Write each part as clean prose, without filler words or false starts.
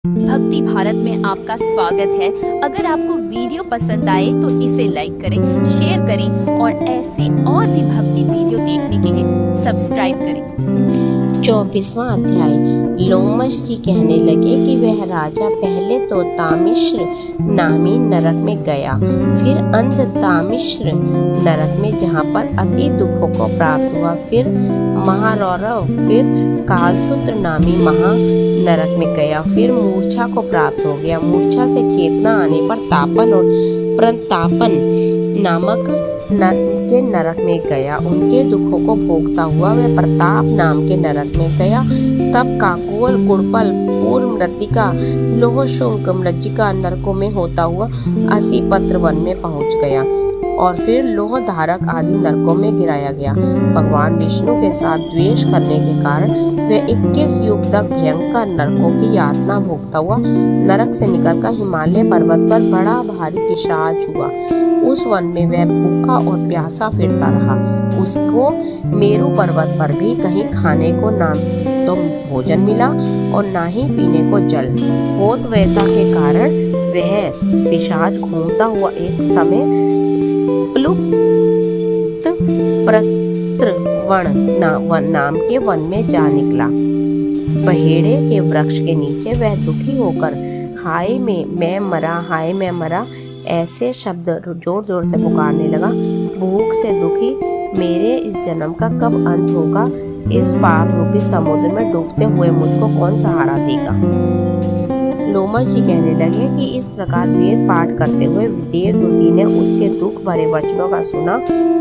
भक्ति भारत में आपका स्वागत है। अगर आपको वीडियो पसंद आए तो इसे लाइक करें, शेयर करें और ऐसे और भी भक्ति वीडियो देखने के लिए सब्सक्राइब करें। 24वां अध्याय। लोमश जी कहने लगे कि वह राजा पहले तो तामिश्र नामी नरक में गया, फिर अंध तामिश्र नरक में जहाँ पर अति दुखों को प्राप्त हुआ, फिर महारौरव, फिर कालसूत्र नामी महा नरक में गया, फिर मूर्छा को प्राप्त हो गया। मूर्छा से चेतना आने पर तापन और प्रतापन नामक के नरक में गया। उनके दुखों को भोगता हुआ वह प्रताप नाम के नरक में गया। तब काकोल, कुड़पल, पूर्व मृतिका, लोह शुंक, मृज्जिका नरकों में होता हुआ असीपत्र वन में पहुंच गया और फिर लोह धारक आदि नरकों में गिराया गया। भगवान विष्णु के साथ द्वेष करने के कारण वह 21 युग तक भयंकर नरकों की यातना भोगता हुआ नरक से निकलकर हिमालय पर्वत पर बड़ा भारी पिशाच हुआ। उस वन में वह भूखा और प्यासा फिरता रहा। उसको मेरु पर्वत पर भी कहीं खाने को ना तो भोजन मिला और ना ही पीने को जल। भूतव्यता के कारण वह पिशाच घूमता हुआ एक समय प्लुप्त प्रस्त्र वन नाम के वन में जा निकला। पहेड़े के वृक्ष के नीचे वह दुखी होकर हाय मैं मरा ऐसे शब्द जोर जोर से पुकारने लगा। भूख से दुखी मेरे इस जन्म का कब अंत होगा? इस पाप रूपी समुद्र में डूबते हुए मुझको कौन सहारा देगा? लोमश जी कहने लगे कि इस प्रकार वेद पाठ करते हुए देवदूती ने उसके दुख भरे वचनों का सुना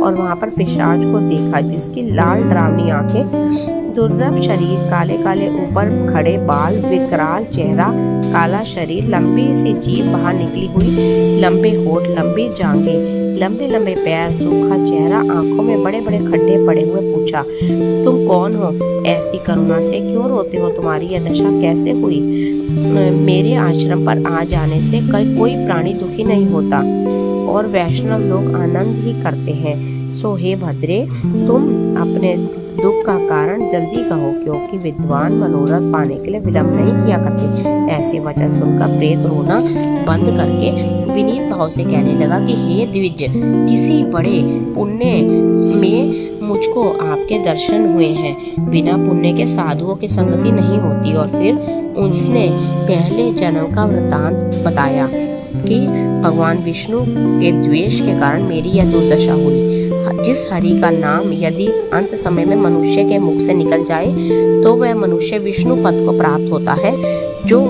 और वहां पर पिशाच को देखा, जिसकी लाल डरावनी आंखें, दुर्लभ शरीर, काले काले ऊपर खड़े बाल, विकराल चेहरा, काला शरीर, लंबी सी जीभ बाहर निकली हुई, लंबे होठ, लंबी जांघें, लंबे लंबे पैर, सूखा चेहरा, आंखों में बड़े बड़े खड्डे पड़े हुए पूछा, तुम कौन हो? ऐसी करुणा से क्यों रोते हो? तुम्हारी यह दशा कैसे हुई? मेरे आश्रम पर आ जाने से कोई प्राणी दुखी नहीं होता और वैष्णव लोग आनंद ही करते हैं। सो हे भद्रे, तुम अपने दुख का कारण जल्दी कहो, क्योंकि विद्वान मनोरथ पाने के लिए विलंब नहीं किया करते। ऐसे वचन सुनकर प्रेत रोना बंद करके विनीत भाव से कहने लगा कि हे द्विज, किसी बड़े पुण्य में मुझको आपके दर्शन हुए हैं। बिना पुण्य के साधुओं की संगति नहीं होती। और फिर उसने पहले जन्म का वृतांत बताया कि भगवान विष्णु के द्वेष के कारण मेरी यह दुर्दशा हुई। जिस हरि का नाम यदि अंत समय में मनुष्य के मुख से निकल जाए तो वह मनुष्य विष्णु पद को प्राप्त होता है। जो